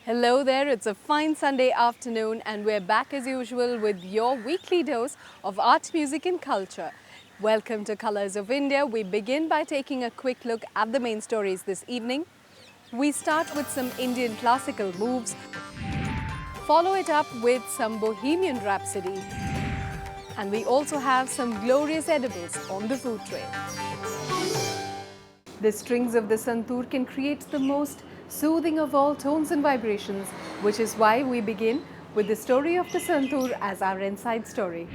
Hello there, it's a fine Sunday afternoon and we're back as usual with your weekly dose of art, music and culture. Welcome to Colours of India. We begin by taking a quick look at the main stories this evening. We start with some Indian classical moves, follow it up with some Bohemian Rhapsody, and we also have some glorious edibles on the food tray. The strings of the Santoor can create the most soothing of all tones and vibrations, which is why we begin with the story of the Santoor as our inside story.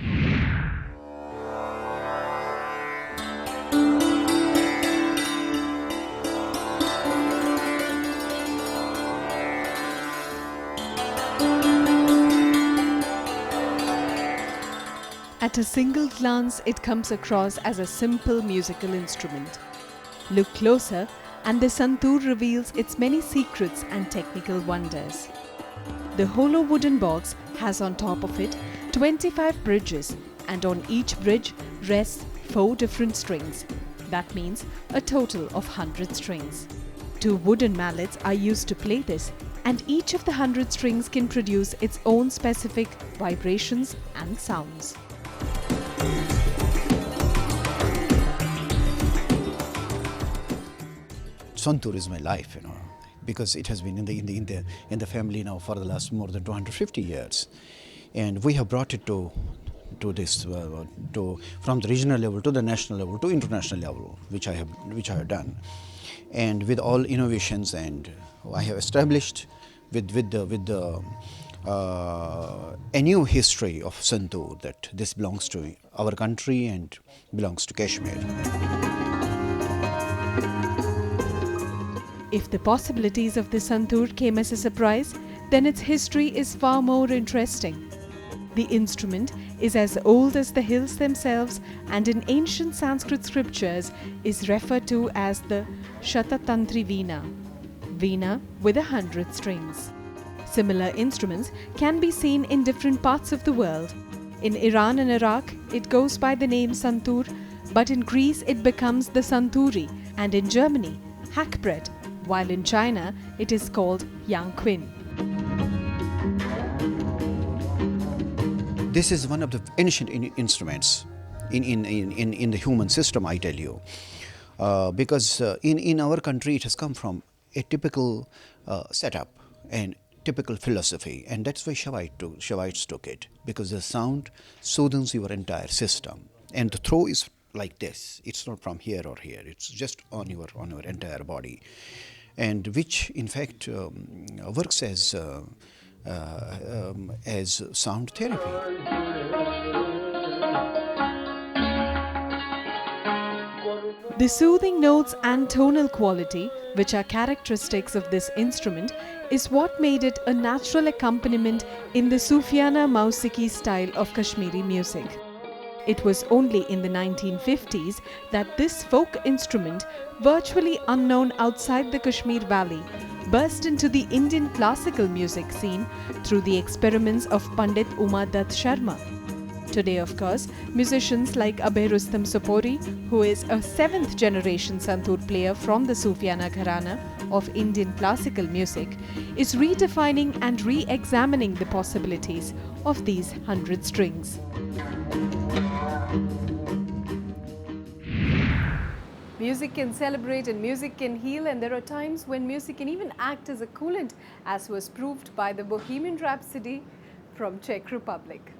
At a single glance, it comes across as a simple musical instrument. Look closer and the Santoor reveals its many secrets and technical wonders. The hollow wooden box has on top of it 25 bridges, and on each bridge rests 4 different strings. That means a total of 100 strings. 2 wooden mallets are used to play this, and each of the 100 strings can produce its own specific vibrations and sounds. Santoor is my life, because it has been in the family now for the last more than 250 years, and we have brought it to this from the regional level to the national level to international level, which I have done, and with all innovations, and I have established with a new history of Santoor, that this belongs to our country and belongs to Kashmir. If the possibilities of the Santoor came as a surprise, then its history is far more interesting. The instrument is as old as the hills themselves, and in ancient Sanskrit scriptures is referred to as the Shatatantri Veena, Veena with 100 strings. Similar instruments can be seen in different parts of the world. In Iran and Iraq, it goes by the name Santoor, but in Greece it becomes the Santoori, and in Germany, hackbread, while in China it is called yangqin. This is one of the ancient instruments in the human system, I tell you, because in our country it has come from a typical setup and typical philosophy, and that's why Shaivites took it, because the sound soothes your entire system, and the throw is like this. It's not from here or here. It's just on your entire body, and which in fact works as sound therapy. The soothing notes and tonal quality, which are characteristics of this instrument, is what made it a natural accompaniment in the Sufiana Mausiki style of Kashmiri music. It was only in the 1950s that this folk instrument, virtually unknown outside the Kashmir Valley, burst into the Indian classical music scene through the experiments of Pandit Uma Dutt Sharma. Today, of course, musicians like Abhay Rustam Sopori, who is a 7th generation Santoor player from the Sufiana Gharana of Indian classical music, is redefining and re-examining the possibilities of these 100 strings. Music can celebrate and music can heal, and there are times when music can even act as a coolant, as was proved by the Bohemian Rhapsody from Czech Republic.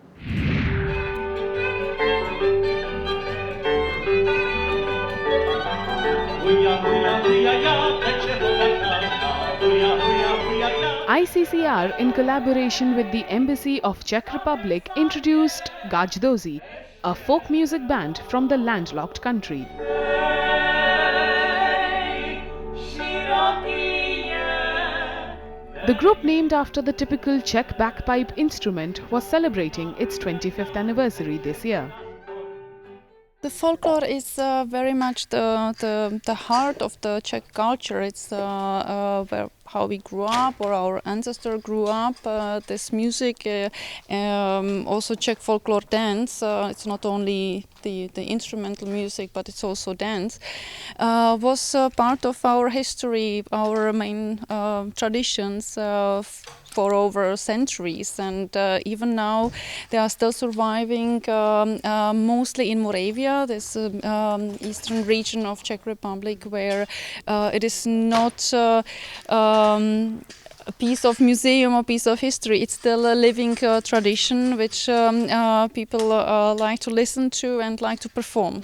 ICCR, in collaboration with the Embassy of Czech Republic, introduced Gajdozi, a folk music band from the landlocked country. The group, named after the typical Czech bagpipe instrument, was celebrating its 25th anniversary this year. The folklore is very much the heart of the Czech culture. It's how we grew up, or our ancestor grew up. This music, also Czech folklore dance, it's not only the instrumental music, but it's also dance, was part of our history, our main traditions for over centuries, and even now they are still surviving, mostly in Moravia, this eastern region of Czech Republic, where it is not a piece of museum or piece of history. It's still a living tradition which people like to listen to and like to perform.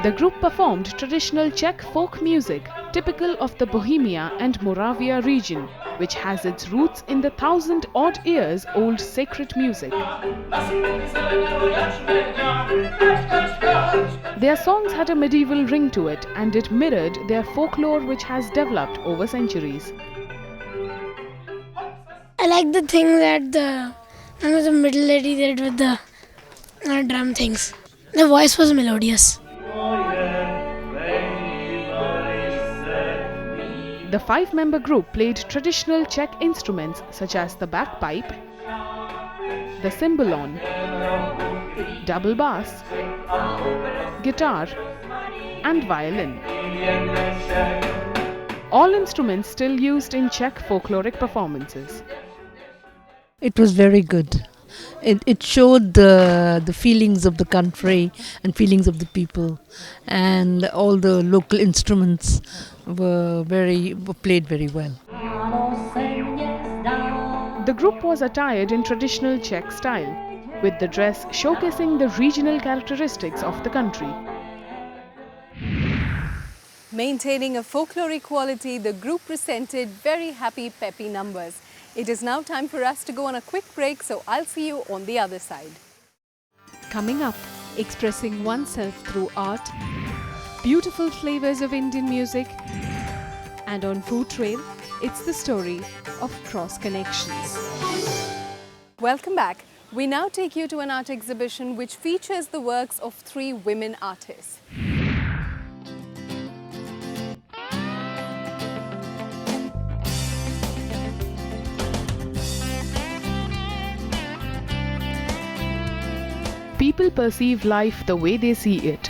The group performed traditional Czech folk music typical of the Bohemia and Moravia region, which has its roots in the 1,000-odd years old sacred music. Their songs had a medieval ring to it, and it mirrored their folklore which has developed over centuries. I like the thing that the middle lady did with the drum things. The voice was melodious. The 5-member group played traditional Czech instruments such as the bagpipe, the cymbalom, double bass, guitar, and violin. All instruments still used in Czech folkloric performances. It was very good. It showed the feelings of the country and feelings of the people, and all the local instruments were played very well. The group was attired in traditional Czech style, with the dress showcasing the regional characteristics of the country. Maintaining a folkloric quality, the group presented very happy, peppy numbers. It is now time for us to go on a quick break, so I'll see you on the other side. Coming up, expressing oneself through art, beautiful flavors of Indian music, and on Food Trail, it's the story of cross connections. Welcome back. We now take you to an art exhibition which features the works of 3 women artists. People perceive life the way they see it.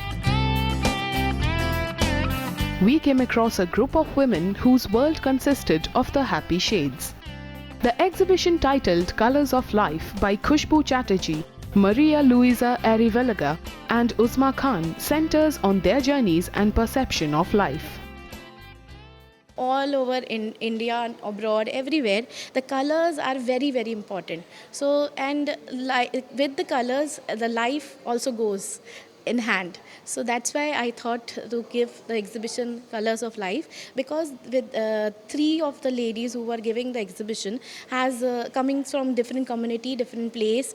We came across a group of women whose world consisted of the happy shades. The exhibition titled Colours of Life by Khushbu Chatterjee, Maria Luisa Arivelaga and Uzma Khan centers on their journeys and perception of life. All over in India and abroad, everywhere, the colors are very, very important. So, and with the colors, the life also goes in hand. So that's why I thought to give the exhibition Colors of Life, because with 3 of the ladies who were giving the exhibition has coming from different community, different place,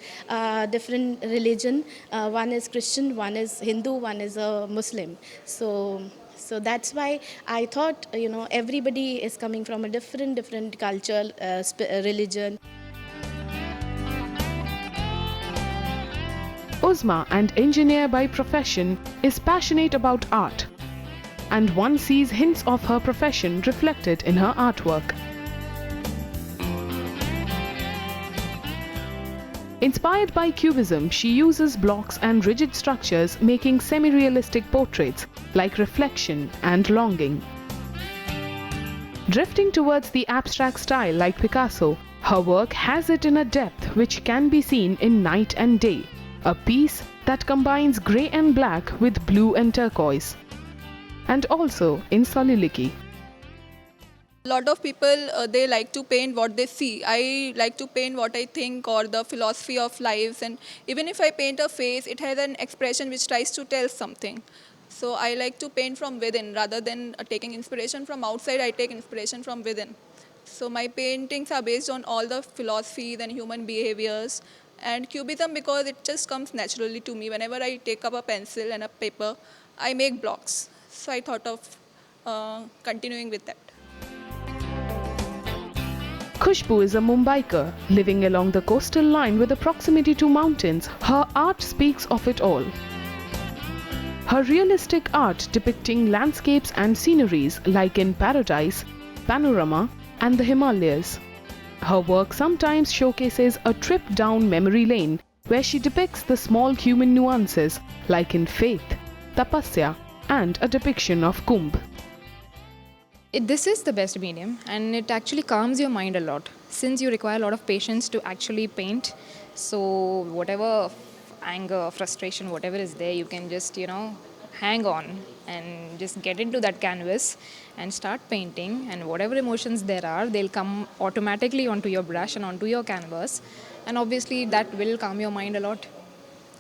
different religion. One is Christian, one is Hindu, one is a Muslim. So that's why I thought, everybody is coming from a different culture, religion. Uzma, an engineer by profession, is passionate about art, and one sees hints of her profession reflected in her artwork. Inspired by Cubism, she uses blocks and rigid structures, making semi-realistic portraits like reflection and longing. Drifting towards the abstract style like Picasso, her work has it in a depth which can be seen in Night and Day, a piece that combines grey and black with blue and turquoise, and also in Soliloquy. A lot of people, they like to paint what they see. I like to paint what I think, or the philosophy of lives, and even if I paint a face, it has an expression which tries to tell something. So I like to paint from within rather than taking inspiration from outside. I take inspiration from within. So my paintings are based on all the philosophies and human behaviors, and Cubism because it just comes naturally to me. Whenever I take up a pencil and a paper, I make blocks. So I thought of continuing with that. Khushbu is a Mumbaiker living along the coastal line with a proximity to mountains. Her art speaks of it all. Her realistic art depicting landscapes and sceneries like in Paradise, Panorama, and the Himalayas. Her work sometimes showcases a trip down memory lane where she depicts the small human nuances like in Faith, Tapasya, and a depiction of Kumbh. This is the best medium, and it actually calms your mind a lot since you require a lot of patience to actually paint. So whatever anger, frustration, whatever is there, you can just hang on and just get into that canvas and start painting, and whatever emotions there are, they'll come automatically onto your brush and onto your canvas, and obviously that will calm your mind a lot.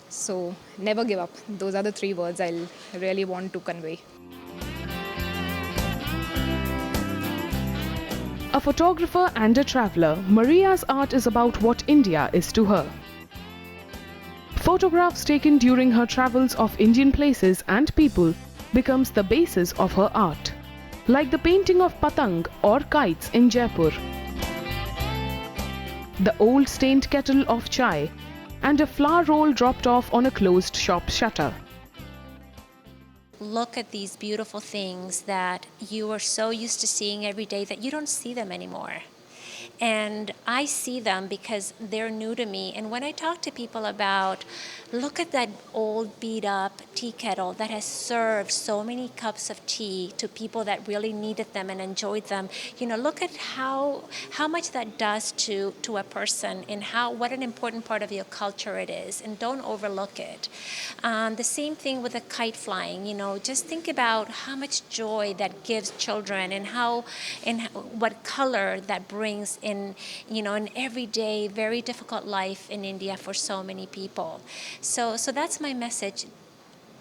So never give up. Those are the 3 words I'll really want to convey. A photographer and a traveler, Maria's art is about what India is to her. Photographs taken during her travels of Indian places and people becomes the basis of her art, like the painting of Patang or kites in Jaipur, the old stained kettle of chai, and a flower roll dropped off on a closed shop shutter. Look at these beautiful things that you are so used to seeing every day that you don't see them anymore. And I see them because they're new to me. And when I talk to people about, look at that old beat up tea kettle that has served so many cups of tea to people that really needed them and enjoyed them. Look at how much that does to a person, and what an important part of your culture it is, and don't overlook it. The same thing with the kite flying. Just think about how much joy that gives children, and what color that brings in an everyday, very difficult life in India for so many people. So that's my message.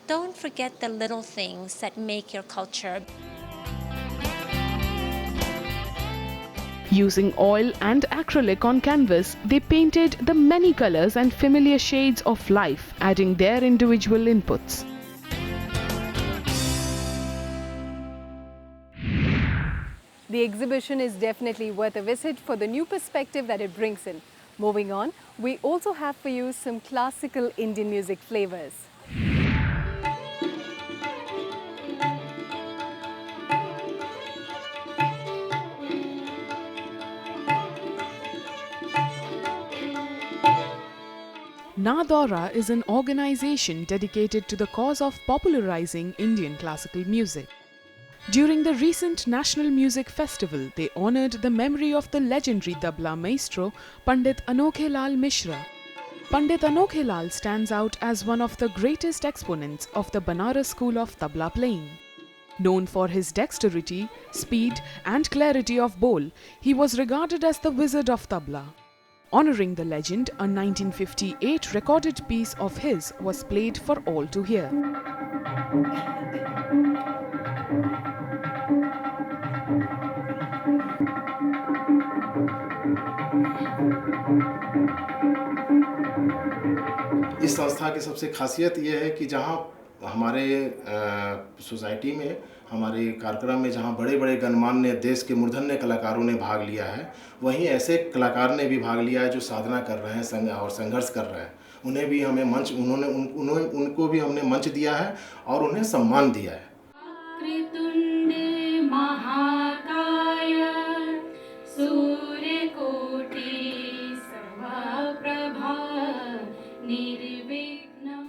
Don't forget the little things that make your culture. Using oil and acrylic on canvas, they painted the many colors and familiar shades of life, adding their individual inputs. The exhibition is definitely worth a visit for the new perspective that it brings in. Moving on, we also have for you some classical Indian music flavors. Nadora is an organization dedicated to the cause of popularizing Indian classical music. During the recent National Music Festival, they honored the memory of the legendary tabla maestro Pandit Anokhelal Mishra. Pandit Anokhelal stands out as one of the greatest exponents of the Banaras school of tabla playing. Known for his dexterity, speed, and clarity of bowl, he was regarded as the wizard of tabla. Honoring the legend, a 1958 recorded piece of his was played for all to hear. इस संस्था की सबसे खासियत ये है कि जहाँ हमारे सोसाइटी में, हमारे कार्यक्रम में जहाँ बड़े बड़े गणमान्य देश के मूर्धन्य कलाकारों ने भाग लिया है, वहीं ऐसे कलाकार ने भी भाग लिया है जो साधना कर रहे हैं और संघर्ष कर रहे हैं। उन्हें भी हमें मंच उनको भी हमने मंच दिया है और उन्हें सम्मान दिया है।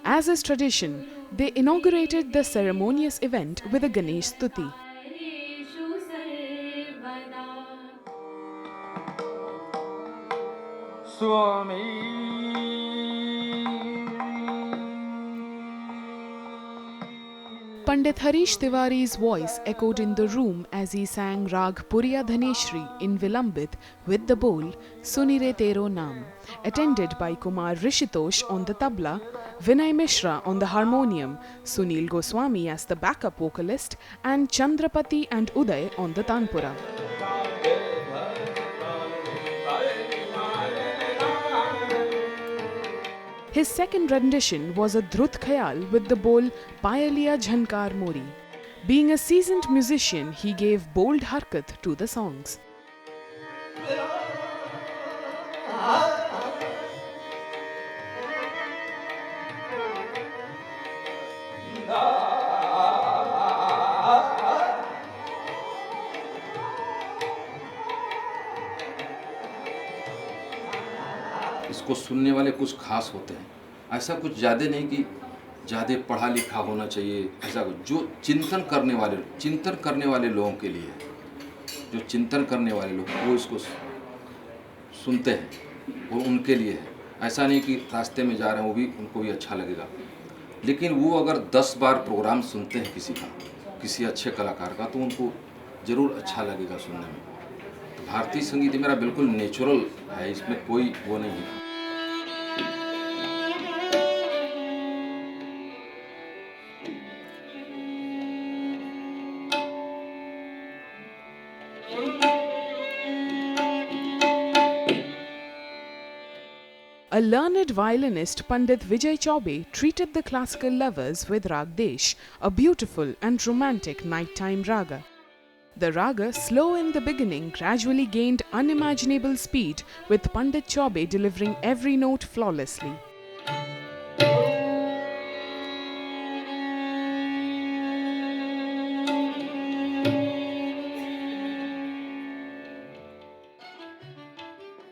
As is tradition, they inaugurated the ceremonious event with a Ganesh Stuti. Pandit Harish Tiwari's voice echoed in the room as he sang Rag Puriya Dhaneshri in Vilambit with the bowl Sunire Tero Naam, attended by Kumar Rishitosh on the tabla, Vinay Mishra on the harmonium, Sunil Goswami as the backup vocalist, and Chandrapati and Uday on the tanpura. His second rendition was a Drut Khayal with the bowl Payaliya Jhankar Mori. Being a seasoned musician, he gave bold harkat to the songs. Ah इसको सुनने वाले कुछ खास होते हैं, ऐसा कुछ ज़्यादा नहीं कि ज़्यादा पढ़ा लिखा होना चाहिए, ऐसा कुछ। जो चिंतन करने वाले लोगों के लिए, जो चिंतन करने वाले लोग वो इसको सुनते हैं, वो उनके लिए है। ऐसा नहीं कि रास्ते में जा रहे हैं वो भी उनको भी अच्छा लगेगा, लेकिन वो अगर 10 बार प्रोग्राम सुनते हैं किसी अच्छे कलाकार का, तो उनको ज़रूर अच्छा लगेगा सुनने में। तो भारतीय संगीत मेरा बिल्कुल नेचुरल है, इसमें कोई वो नहीं है। A learned violinist, Pandit Vijay Chaubey, treated the classical lovers with Rag Desh, a beautiful and romantic nighttime raga. The raga, slow in the beginning, gradually gained unimaginable speed, with Pandit Chaubey delivering every note flawlessly.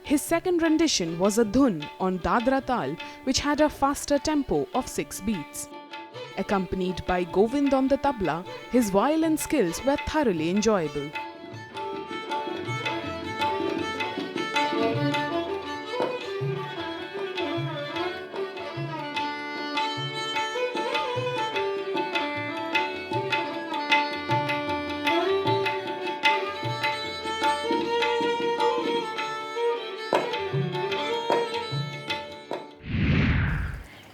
His second rendition was a dhun on Dadra Tal, which had a faster tempo of 6 beats. Accompanied by Govind on the tabla, his violin skills were thoroughly enjoyable.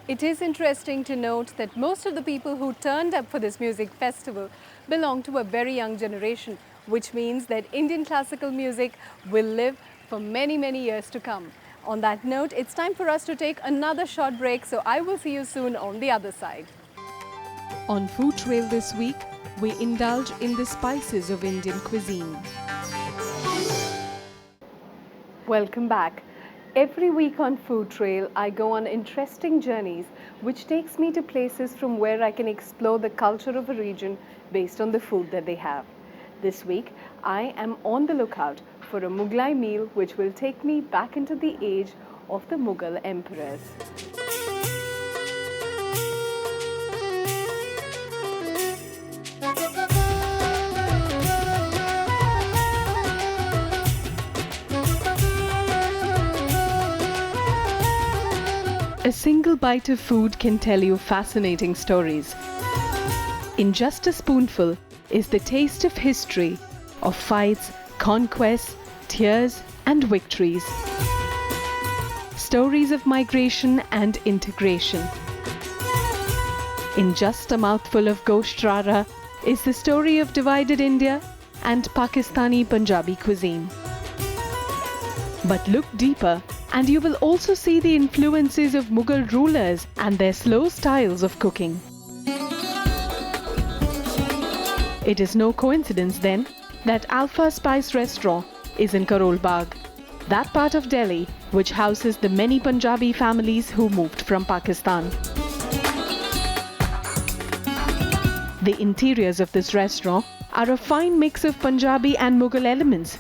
It is interesting to note that most of the people who turned up for this music festival belong to a very young generation, which means that Indian classical music will live for many, many years to come. On that note, it's time for us to take another short break, so I will see you soon on the other side. On Food Trail this week, we indulge in the spices of Indian cuisine. Welcome back. Every week on Food Trail, I go on interesting journeys which takes me to places from where I can explore the culture of a region based on the food that they have. This week, I am on the lookout for a Mughlai meal which will take me back into the age of the Mughal emperors. A single bite of food can tell you fascinating stories. In just a spoonful is the taste of history, of fights, conquests, tears, and victories. Stories of migration and integration. In just a mouthful of gosht rara is the story of divided India and Pakistani-Punjabi cuisine. But look deeper, and you will also see the influences of Mughal rulers and their slow styles of cooking. It is no coincidence then that Alpha Spice Restaurant is in Karol Bagh, that part of Delhi which houses the many Punjabi families who moved from Pakistan. The interiors of this restaurant are a fine mix of Punjabi and Mughal elements.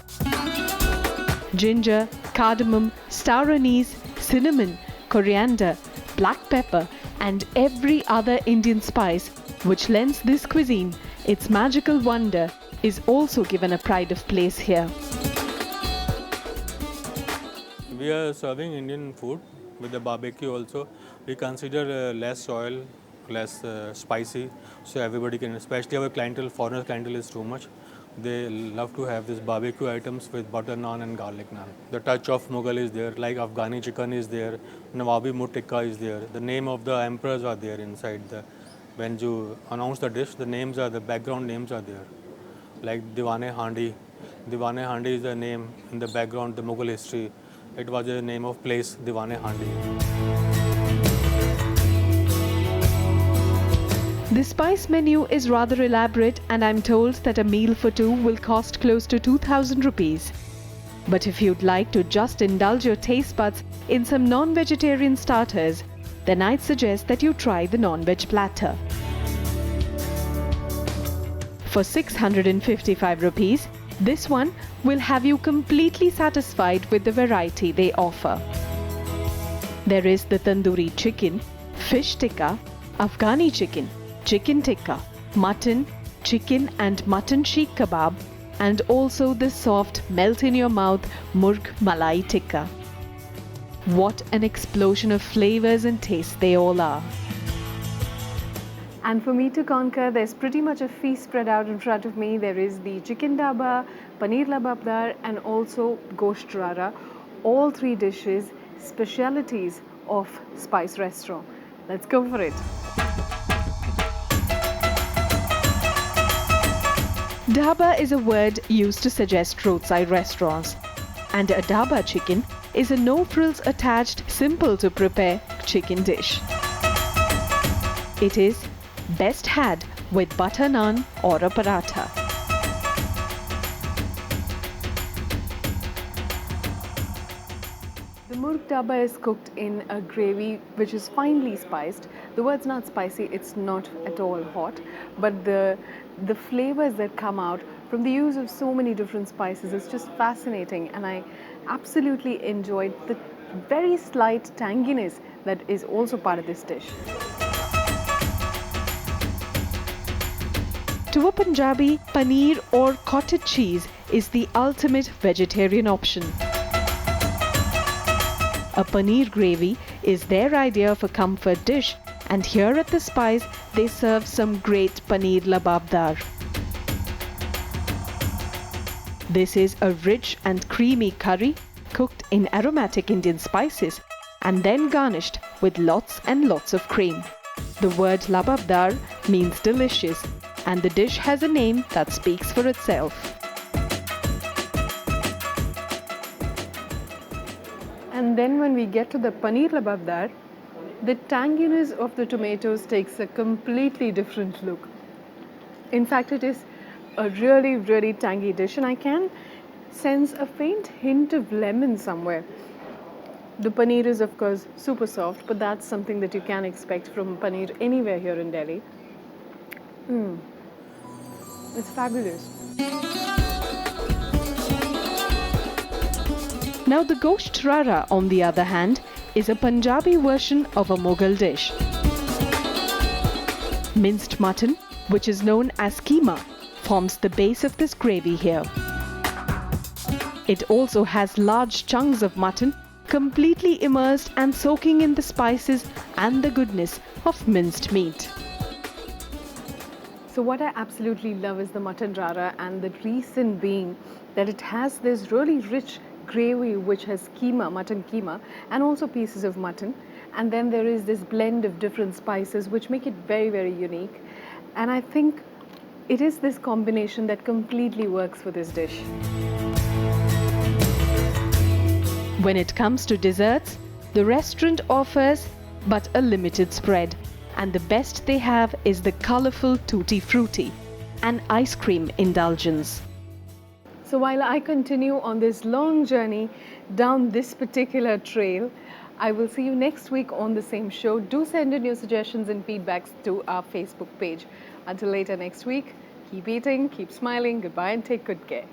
Ginger, cardamom, star anise, cinnamon, coriander, black pepper, and every other Indian spice which lends this cuisine its magical wonder is also given a pride of place here. We are serving Indian food with the barbecue also. We consider less oil, less spicy, so everybody can, especially our clientele, foreigner clientele is too much. They love to have these barbecue items with butter naan and garlic naan. The touch of Mughal is there, like Afghani chicken is there, Nawabi mud tikka is there. The name of the emperors are there inside. When you announce the dish, the names are, the background names are there. Like Diwane Handi. Diwane Handi is the name in the background, the Mughal history. It was the name of place, Diwane Handi. The spice menu is rather elaborate, and I'm told that a meal for two will cost close to 2,000 rupees. But if you'd like to just indulge your taste buds in some non-vegetarian starters, then I'd suggest that you try the non-veg platter. For 655 rupees, this one will have you completely satisfied with the variety they offer. There is the tandoori chicken, fish tikka, Afghani chicken, chicken tikka, mutton, chicken and mutton sheikh kebab, and also the soft melt-in-your-mouth murg malai tikka. What an explosion of flavors and tastes they all are. And for me to conquer, there's pretty much a feast spread out in front of me. There is the chicken daba, paneer lababdar, and also gosht rara. All three dishes, specialities of Spice Restaurant. Let's go for it. Dhaba is a word used to suggest roadside restaurants. And a dhaba chicken is a no-frills attached, simple to prepare chicken dish. It is best had with butter naan or a paratha. The murg daba is cooked in a gravy which is finely spiced. The word's not spicy, it's not at all hot, but the flavors that come out from the use of so many different spices is just fascinating, and I absolutely enjoyed the very slight tanginess that is also part of this dish. To a Punjabi, paneer or cottage cheese is the ultimate vegetarian option. A paneer gravy is their idea of a comfort dish, and here at the Spice, they serve some great paneer lababdar. This is a rich and creamy curry cooked in aromatic Indian spices and then garnished with lots and lots of cream. The word lababdar means delicious, and the dish has a name that speaks for itself. And then when we get to the paneer lababdar, the tanginess of the tomatoes takes a completely different look. In fact, it is a really, really tangy dish, and I can sense a faint hint of lemon somewhere. The paneer is of course super soft, but that's something that you can expect from paneer anywhere here in Delhi. It's fabulous. Now the gosht rara, on the other hand, is a Punjabi version of a Mughal dish. Minced mutton, which is known as keema, forms the base of this gravy here. It also has large chunks of mutton completely immersed and soaking in the spices and the goodness of minced meat. So what I absolutely love is the mutton rara, and the reason being that it has this really rich gravy which has keema, mutton keema, and also pieces of mutton, and then there is this blend of different spices which make it very, very unique, and I think it is this combination that completely works for this dish. When it comes to desserts, the restaurant offers but a limited spread, and the best they have is the colourful tutti frutti, an ice cream indulgence. So while I continue on this long journey down this particular trail, I will see you next week on the same show. Do send in your suggestions and feedbacks to our Facebook page. Until later next week, keep eating, keep smiling, goodbye and take good care.